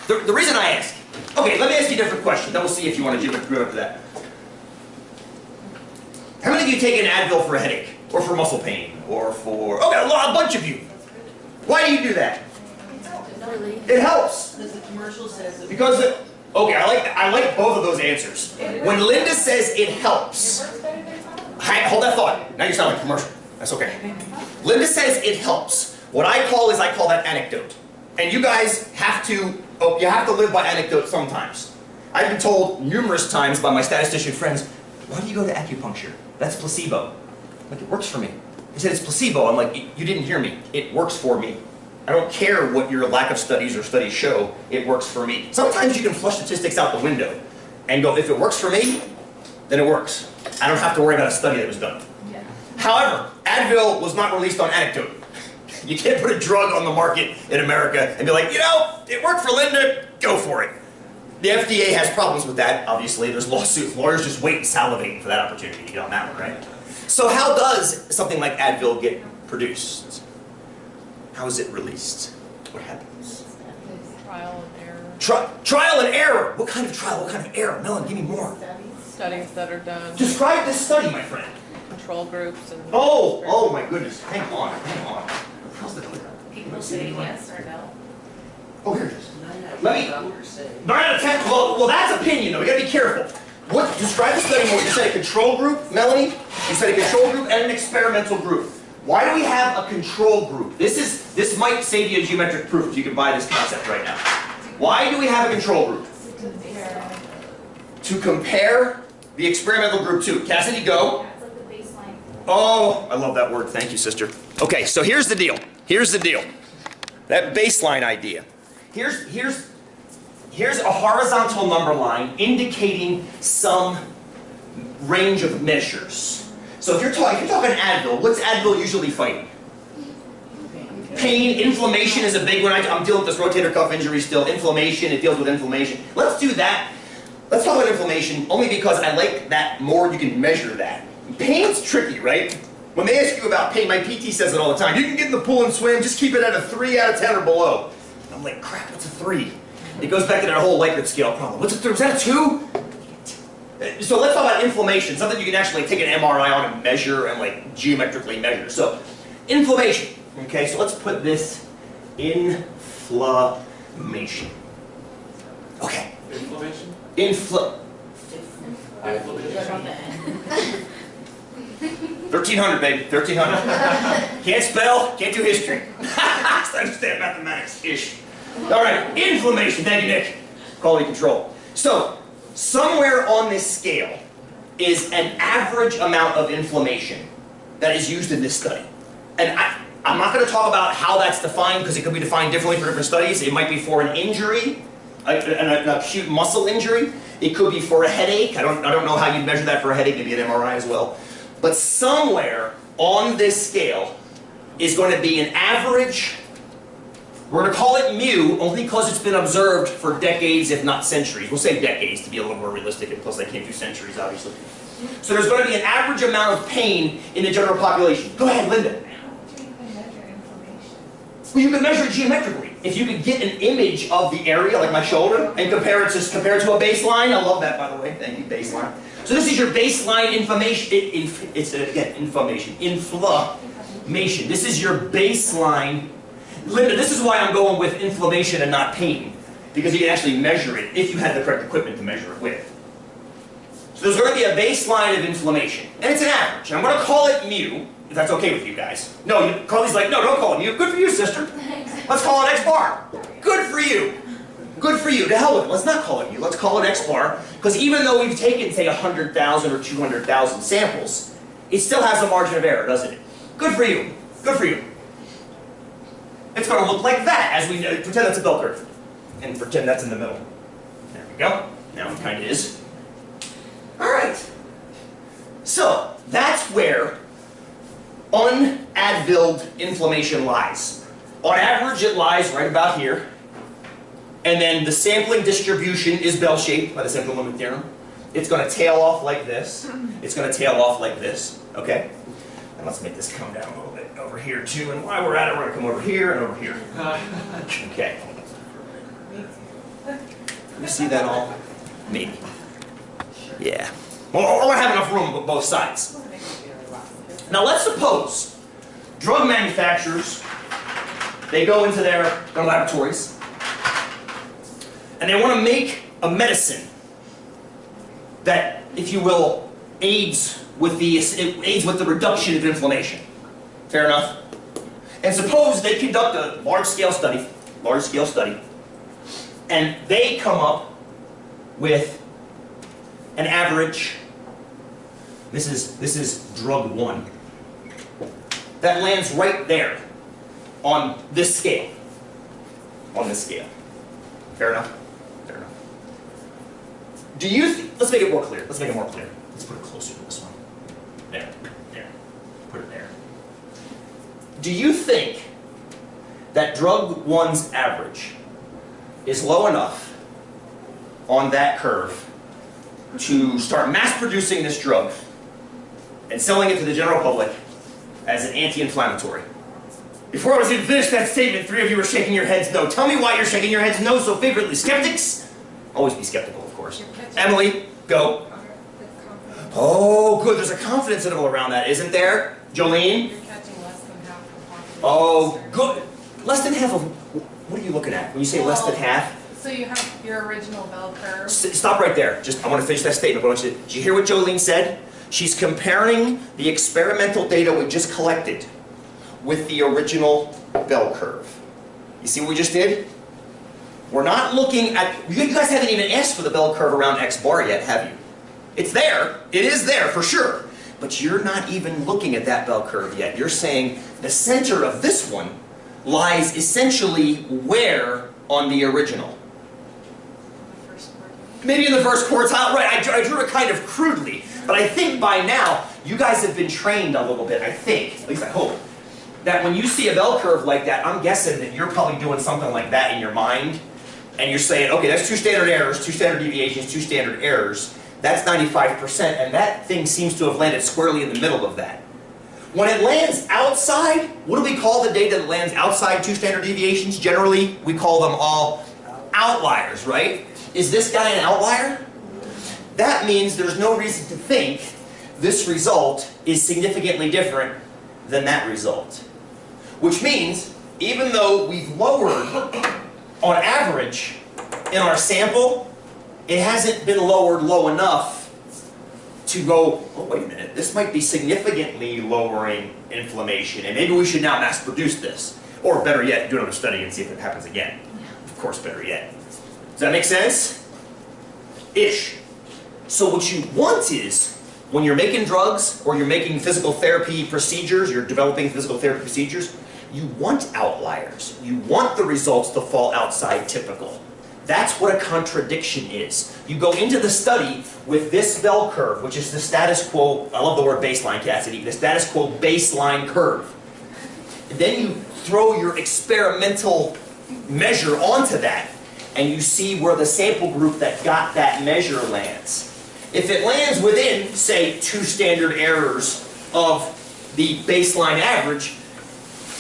The reason I ask, okay, let me ask you a different question, then we'll see if you want to jump up to that. How many of you take an Advil for a headache, or for muscle pain, or for, okay, a bunch of you. Why do you do that? It helps. Because the commercial says it. Because it, okay, I like both of those answers. When Linda says it helps, hold that thought. Now you're sounding like a commercial. That's okay. Linda says it helps. What I call that anecdote. And you guys have to, you have to live by anecdote sometimes. I've been told numerous times by my statistician friends, why do you go to acupuncture? That's placebo. Like, it works for me. He said, it's placebo. I'm like, you didn't hear me. It works for me. I don't care what your lack of studies or studies show. It works for me. Sometimes you can flush statistics out the window and go, if it works for me, then it works. I don't have to worry about a study that was done. Yeah. However, Advil was not released on anecdote. You can't put a drug on the market in America and be like, you know, it worked for Linda, go for it. The FDA has problems with that, obviously. There's lawsuits. Lawyers just wait and salivate for that opportunity to get on that one, right? So how does something like Advil get produced? How is it released? What happens? Trial and error. Trial and error! What kind of trial? What kind of error? Melon, give me more. Studies that are done. Describe this study, my friend. Control groups and... Oh my goodness. Hang on. How's the clear? People say yes or no. Oh, here it is. 9 out of 10. Well, that's opinion, though. We gotta be careful. Describe the study more. You said a control group, Melanie? You said a control group and an experimental group. Why do we have a control group? This might save you a geometric proof if you can buy this concept right now. Why do we have a control group? To compare the experimental group to. Cassidy, go. It's like the baseline. Oh, I love that word. Thank you, sister. Okay, so here's the deal. That baseline idea. Here's a horizontal number line indicating some range of measures. So if you're talking Advil, what's Advil usually fighting? Pain, inflammation is a big one. I'm dealing with this rotator cuff injury still. Inflammation, it deals with inflammation. Let's do that. Let's talk about inflammation only because I like that more. You can measure that. Pain's tricky, right? When they ask you about pain, my PT says it all the time. You can get in the pool and swim, just keep it at a 3 out of 10 or below. And I'm like, crap, what's a 3? It goes back to that whole Likert scale problem. What's a 3? Is that a 2? So let's talk about inflammation, something you can actually take an MRI on and measure and like geometrically measure. So, inflammation. Okay, so let's put this inflammation. Okay. Inflammation? Inflammation. 1300, baby. 1300. Can't spell, can't do history. I understand mathematics-ish. All right, inflammation. Thank you, Nick. Quality control. So, somewhere on this scale is an average amount of inflammation that is used in this study. And I'm not going to talk about how that's defined because it could be defined differently for different studies. It might be for an injury, an acute muscle injury. It could be for a headache. I don't know how you'd measure that for a headache, maybe an MRI as well. But somewhere on this scale is going to be an average. We're going to call it mu only because it's been observed for decades, if not centuries. We'll say decades to be a little more realistic, and plus I can't do centuries, obviously. So there's going to be an average amount of pain in the general population. Go ahead, Linda. How do you even measure inflammation? Well, you can measure it geometrically. If you could get an image of the area, like my shoulder, and compare it to a baseline. I love that, by the way. Thank you, baseline. So this is your baseline inflammation. Inflammation. This is your baseline. Linda, this is why I'm going with inflammation and not pain. Because you can actually measure it if you had the correct equipment to measure it with. So there's going to be a baseline of inflammation. And it's an average. And I'm going to call it mu, if that's okay with you guys. No, Carly's like, no, don't call it mu. Good for you, sister. Let's call it X bar. Good for you. Good for you. To hell with it. Let's not call it mu. Let's call it X bar. Because even though we've taken, say, 100,000 or 200,000 samples, it still has a margin of error, doesn't it? Good for you. Good for you. It's going to look like that as we pretend that's a bell curve. And pretend that's in the middle. There we go. Now it kind of is. Alright. So, that's where un-Advilled inflammation lies. On average, it lies right about here. And then the sampling distribution is bell-shaped by the central limit theorem. It's going to tail off like this. It's going to tail off like this. Okay? And let's make this come down a little bit over here too. And while we're at it, we're going to come over here and over here. Okay. see that all? Maybe. Yeah. Or I have enough room on both sides. Now let's suppose drug manufacturers, they go into their laboratories and they want to make a medicine that, if you will, aids with the reduction of inflammation. Fair enough? And suppose they conduct a large-scale study, and they come up with an average. This is drug 1. That lands right there on this scale. On this scale. Fair enough? Fair enough. Do you let's make it more clear. Let's make it more clear. Let's put it closer to this one. There. There. Put it there. Do you think that drug 1's average is low enough on that curve to start mass producing this drug and selling it to the general public as an anti-inflammatory? Before I was even finished that statement, 3 of you were shaking your heads no. Tell me why you're shaking your heads no so vigorously. Skeptics? Always be skeptical, of course. Emily, go. Oh, good. There's a confidence interval around that, isn't there? Jolene? You're catching less than half the population. Oh, good. Less than half of... What are you looking at when you say less than half? So you have your original bell curve. Stop right there. Just, I want to finish that statement. But I want you to, did you hear what Jolene said? She's comparing the experimental data we just collected with the original bell curve. You see what we just did? We're not looking at... You guys haven't even asked for the bell curve around X bar yet, have you? It's there. It is there, for sure. But you're not even looking at that bell curve yet. You're saying the center of this one lies essentially where on the original? Maybe in the first quartile, right? I drew it kind of crudely, but I think by now you guys have been trained a little bit, I think, at least I hope, that when you see a bell curve like that, I'm guessing that you're probably doing something like that in your mind, and you're saying, okay, that's 2 standard errors, 2 standard deviations, 2 standard errors, that's 95%, and that thing seems to have landed squarely in the middle of that. When it lands outside, what do we call the data that lands outside 2 standard deviations? Generally, we call them all outliers, right? Is this guy an outlier? That means there's no reason to think this result is significantly different than that result. Which means, even though we've lowered, on average, in our sample, it hasn't been lowered low enough to go, oh wait a minute, this might be significantly lowering inflammation, and maybe we should now mass produce this. Or better yet, do another study and see if it happens again. Of course, better yet. Does that make sense? Ish. So what you want is, when you're making drugs, or you're making physical therapy procedures, you're developing physical therapy procedures, you want outliers. You want the results to fall outside typical. That's what a contradiction is. You go into the study with this bell curve, which is the status quo, I love the word baseline, Cassidy, the status quo baseline curve. And then you throw your experimental measure onto that, and you see where the sample group that got that measure lands. If it lands within, say, 2 standard errors of the baseline average,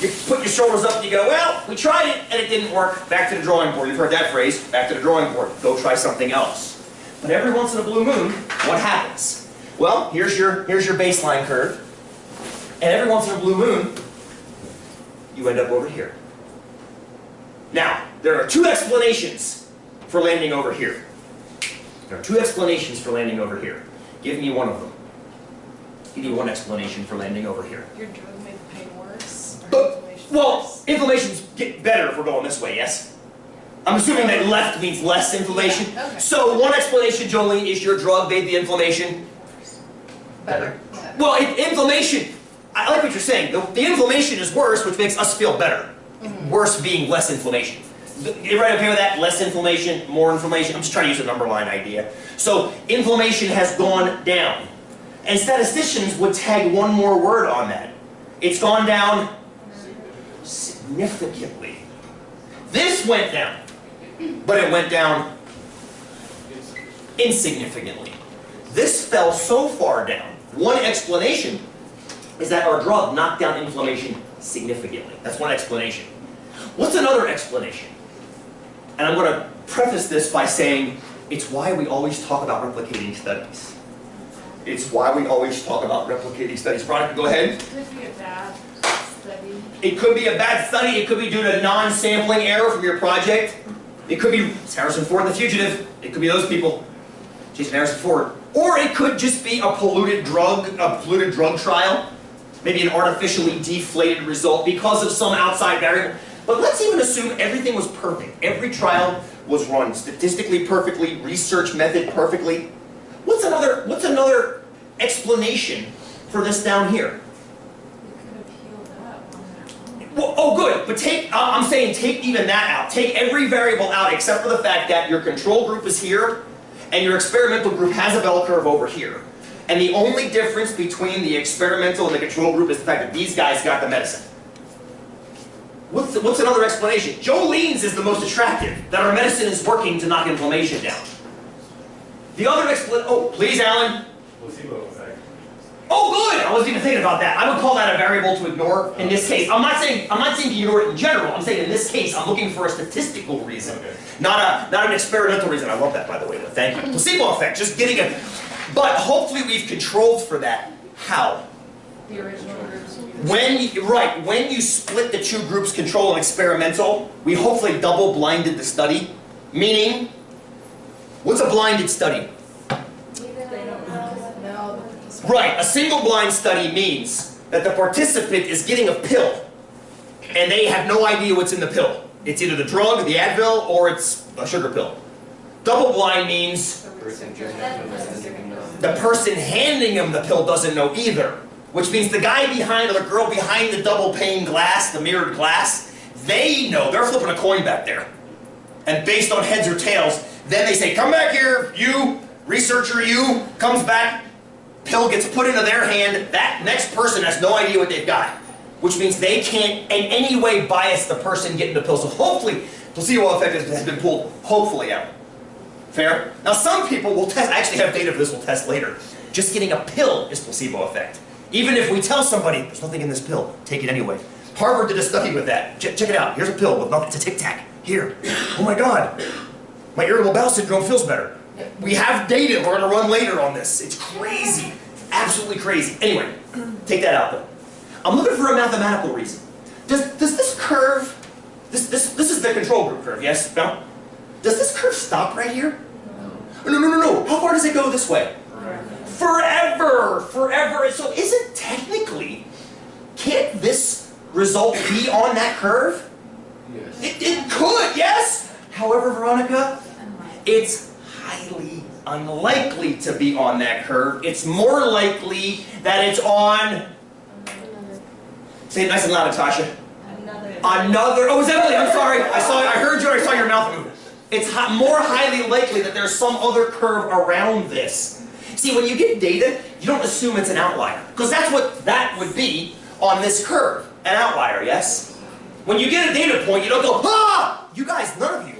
you put your shoulders up and you go, well, we tried it and it didn't work. Back to the drawing board. You've heard that phrase. Back to the drawing board. Go try something else. But every once in a blue moon, what happens? Well, here's your baseline curve. And every once in a blue moon, you end up over here. Now, there are 2 explanations for landing over here. There are 2 explanations for landing over here. Give me one of them. Give me one explanation for landing over here. Your drug made the pain worse? Well, inflammations get better if we're going this way, yes? I'm assuming that left means less inflammation. Yeah, okay. So one explanation, Jolene, is your drug made the inflammation Better. well, inflammation, I like what you're saying. The inflammation is worse, which makes us feel better. Worse being less inflammation. You right okay with that? Less inflammation, more inflammation. I'm just trying to use a number line idea. So inflammation has gone down. And statisticians would tag one more word on that. It's gone down significantly. This went down, but it went down insignificantly. This fell so far down. One explanation is that our drug knocked down inflammation significantly. That's one explanation. What's another explanation? And I'm going to preface this by saying it's why we always talk about replicating studies. It's why we always talk about replicating studies. Veronica, go ahead. Could be a bad study. It could be a bad study. It could be due to non-sampling error from your project. It could be Harrison Ford and the Fugitive. It could be those people. Jason Harrison Ford. Or it could just be a polluted drug trial. Maybe an artificially deflated result because of some outside variable. But let's even assume everything was perfect. Every trial was run statistically perfectly, research method perfectly. What's another explanation for this down here? We could have healed up on that one. Well, oh, good. But I'm saying take even that out. Take every variable out except for the fact that your control group is here and your experimental group has a bell curve over here. And the only difference between the experimental and the control group is the fact that these guys got the medicine. What's another explanation? Jolene's is the most attractive, that our medicine is working to knock inflammation down. The other explanation, oh, please, Alan. Placebo effect. Oh, good! I wasn't even thinking about that. I would call that a variable to ignore in this case. I'm not saying you ignore it in general. I'm saying in this case, I'm looking for a statistical reason, Okay. not an experimental reason. I love that, by the way. Thank you. Placebo effect, just getting it. But hopefully we've controlled for that. How? The original groups. When you split the two groups, control and experimental, we hopefully double-blinded the study. Meaning, what's a blinded study? No, Right, a single-blind study means that the participant is getting a pill, and they have no idea what's in the pill. It's either the drug, the Advil, or it's a sugar pill. Double-blind means the person handing them the pill doesn't know either. Which means the guy behind or the girl behind the double pane glass, the mirrored glass, they know. They're flipping a coin back there. And based on heads or tails, then they say, come back here, you, researcher you, comes back, pill gets put into their hand, that next person has no idea what they've got. Which means they can't in any way bias the person getting the pill. So hopefully, placebo effect has been pulled, hopefully, out. Fair? Now some people will test, I actually have data for this we'll test later. Just getting a pill is placebo effect. Even if we tell somebody, there's nothing in this pill, take it anyway. Harvard did a study with that. Check it out. Here's a pill with nothing. It's a Tic Tac. Here. Oh my God. My irritable bowel syndrome feels better. We have data we're going to run later on this. It's crazy. Absolutely crazy. Anyway, take that out though. I'm looking for a mathematical reason. Does this curve, this is the control group curve, yes? No? Does this curve stop right here? No. How far does it go this way? Forever! So isn't technically, can't this result be on that curve? Yes. It could, yes? However, Veronica, it's highly unlikely to be on that curve. It's more likely that it's on, say it nice and loud, Natasha. Another, oh, it was Emily, I'm sorry. I heard you and I saw your mouth move. It's more highly likely that there's some other curve around this. See, when you get data, you don't assume it's an outlier. Because that's what that would be on this curve. An outlier, yes? When you get a data point, you don't go, ah! You guys, none of you,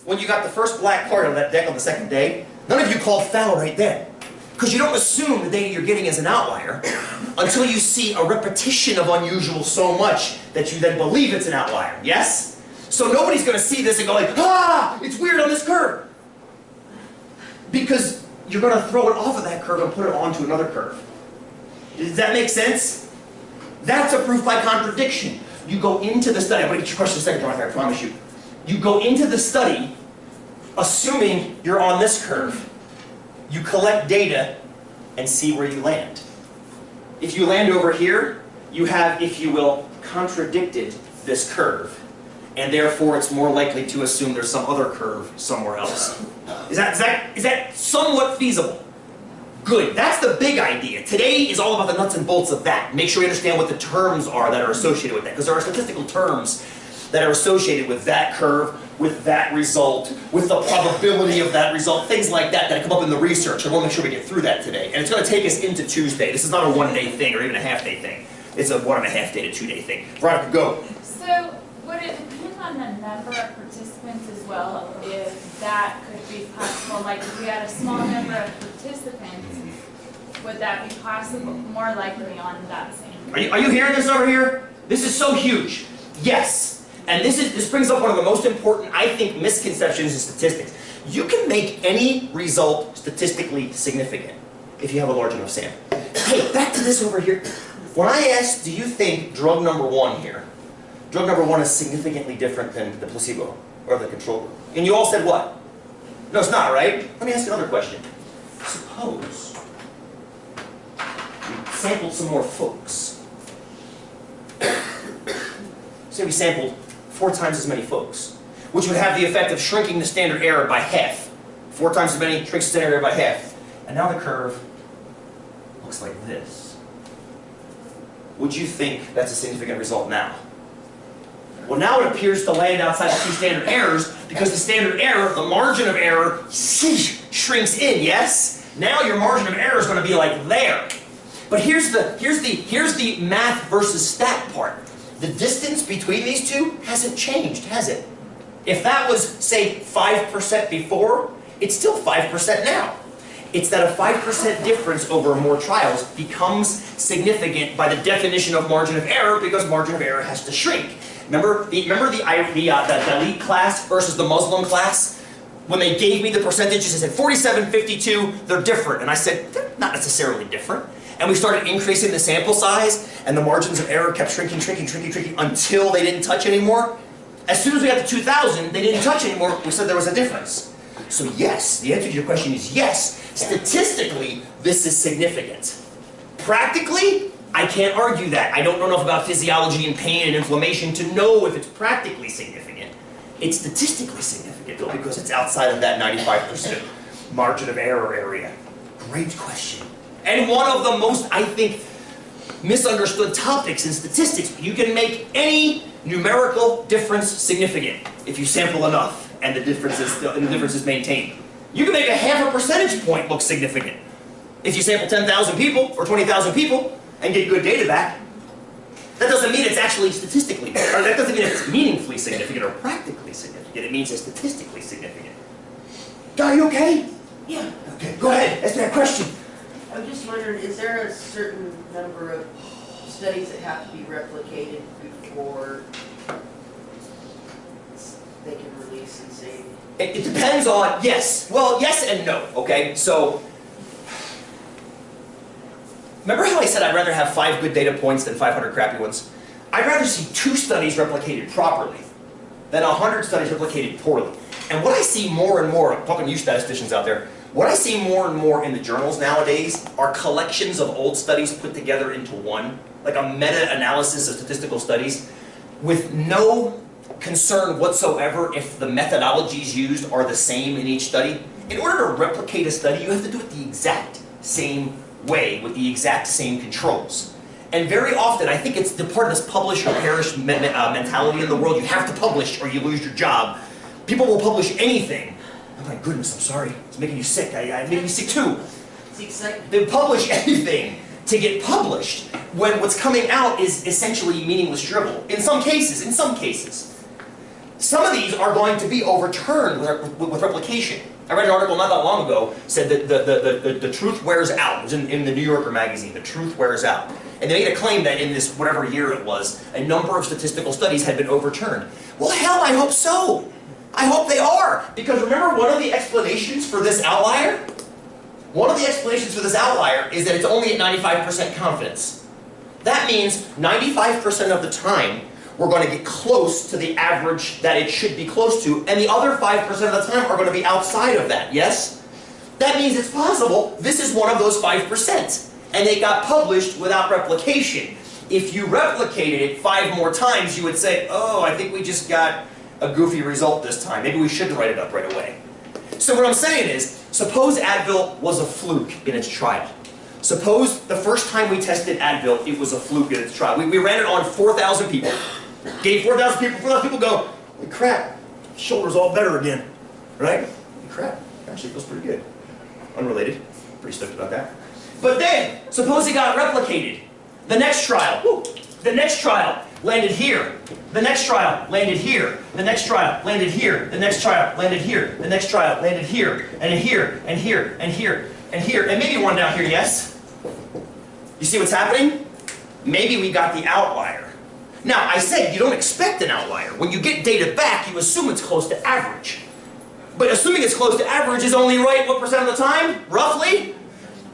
when you got the first black card on that deck on the second day, none of you called foul right then. Because you don't assume the data you're getting is an outlier until you see a repetition of unusual so much that you then believe it's an outlier, yes? So nobody's going to see this and go like, ah, it's weird on this curve. Because you're going to throw it off of that curve and put it onto another curve. Does that make sense? That's a proof by contradiction. You go into the study, I'm going to get your question in a second, Veronica, I promise you. You go into the study assuming you're on this curve. You collect data and see where you land. If you land over here, you have, if you will, contradicted this curve. And therefore it's more likely to assume there's some other curve somewhere else. Is that somewhat feasible? Good. That's the big idea. Today is all about the nuts and bolts of that. Make sure you understand what the terms are that are associated with that. Because there are statistical terms that are associated with that curve, with that result, with the probability of that result, things like that that come up in the research. I want to make sure we get through that today. And it's going to take us into Tuesday. This is not a one-day thing or even a half-day thing. It's a 1.5 day to 2 day thing. Veronica, go. So would it depend on the number of participants as well, if that could be possible? Like if we had a small number of participants, would that be possible, more likely on that same? Are you hearing this over here? This is so huge. Yes. And this brings up one of the most important, I think, misconceptions in statistics. You can make any result statistically significant if you have a large enough sample. Hey, back to this over here. When I asked, do you think drug number 1 here, drug number 1 is significantly different than the placebo or the control group? And you all said what? No, it's not, right? Let me ask you another question. Suppose we sampled some more folks. Say we sampled 4 times as many folks, which would have the effect of shrinking the standard error by half. 4 times as many shrinks the standard error by half. And now the curve looks like this. Would you think that's a significant result now? Well, now it appears to land outside the 2 standard errors because the standard error, the margin of error, shrinks in, yes? Now your margin of error is going to be like there. But here's the math versus stat part. The distance between these two hasn't changed, has it? If that was, say, 5% before, it's still 5% now. It's that a 5% difference over more trials becomes significant by the definition of margin of error because margin of error has to shrink. Remember the elite class versus the Muslim class? When they gave me the percentages, they said 47, 52, they're different. And I said, they're not necessarily different. And we started increasing the sample size, and the margins of error kept shrinking until they didn't touch anymore. As soon as we got to 2000, they didn't touch anymore. We said there was a difference. So yes, the answer to your question is yes. Statistically, this is significant. Practically, I can't argue that. I don't know enough about physiology and pain and inflammation to know if it's practically significant. It's statistically significant, though, because it's outside of that 95% margin of error area. Great question. And one of the most, I think, misunderstood topics in statistics. You can make any numerical difference significant if you sample enough and the difference is maintained. You can make a half a percentage point look significant if you sample 10,000 people or 20,000 people and get good data back. That doesn't mean it's actually statistically, or that doesn't mean it's meaningfully significant or practically significant. It means it's statistically significant. Guy, you okay? Yeah. Okay, go ahead, ask me that question. I'm just wondering, is there a certain number of studies that have to be replicated before they can release and say? It depends on, yes. Well, yes and no, okay? So, remember how I said I'd rather have 5 good data points than 500 crappy ones? I'd rather see 2 studies replicated properly than 100 studies replicated poorly. And what I see more and more, I'm talking to you statisticians out there, what I see more and more in the journals nowadays are collections of old studies put together into one, like a meta-analysis of statistical studies, with no concern whatsoever if the methodologies used are the same in each study. In order to replicate a study, you have to do it the exact same way, with the exact same controls. And very often, I think it's the part of this publish or perish mentality in the world, you have to publish or you lose your job. People will publish anything. Oh my goodness, I'm sorry. It's making you sick. I made me sick too. It's exciting. They publish anything to get published when what's coming out is essentially meaningless dribble. In some cases. Some of these are going to be overturned with replication. I read an article not that long ago, said that the truth wears out. It was in the New Yorker magazine, the truth wears out. And they made a claim that in this whatever year it was, a number of statistical studies had been overturned. Well, hell, I hope so. I hope they are. Because remember, one of the explanations for this outlier? One of the explanations for this outlier is that it's only at 95% confidence. That means 95% of the time, we're going to get close to the average that it should be close to, and the other 5% of the time are going to be outside of that, yes? That means it's possible this is one of those 5%, and they got published without replication. If you replicated it 5 more times, you would say, oh, I think we just got a goofy result this time. Maybe we shouldn't write it up right away. So what I'm saying is, suppose Advil was a fluke in its trial. Suppose the first time we tested Advil, it was a fluke in its trial. We ran it on 4,000 people. Gave 4,000 people, 4,000 people go, holy crap, shoulder's all better again, right? Holy crap, actually feels pretty good. Unrelated, pretty stoked about that. But then, suppose it got replicated. The next trial, landed here. The next trial landed here. The next trial landed here. The next trial landed here. The next trial landed here, and here, and here, and here, and here, and maybe one down here, yes? You see what's happening? Maybe we got the outlier. Now, I said you don't expect an outlier. When you get data back, you assume it's close to average. But assuming it's close to average is only right what percent of the time? Roughly?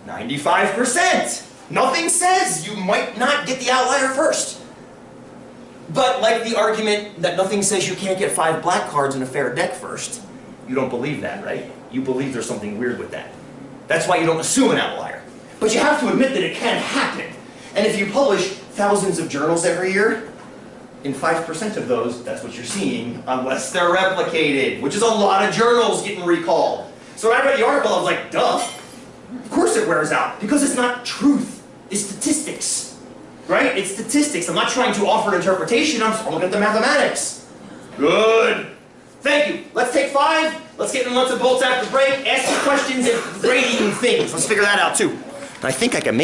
95%. Nothing says you might not get the outlier first. But like the argument that nothing says you can't get 5 black cards in a fair deck first, you don't believe that, right? You believe there's something weird with that. That's why you don't assume an outlier. But you have to admit that it can happen. And if you publish thousands of journals every year, in 5% of those, that's what you're seeing, unless they're replicated, which is a lot of journals getting recalled. So when I read the article, I was like, duh. Of course it wears out, because it's not truth, it's statistics. Right? It's statistics. I'm not trying to offer an interpretation, I'm just looking at the mathematics. Good. Thank you. Let's take 5. Let's get in nuts and bolts after the break. Ask your questions and grading things. Let's figure that out too. I think I can make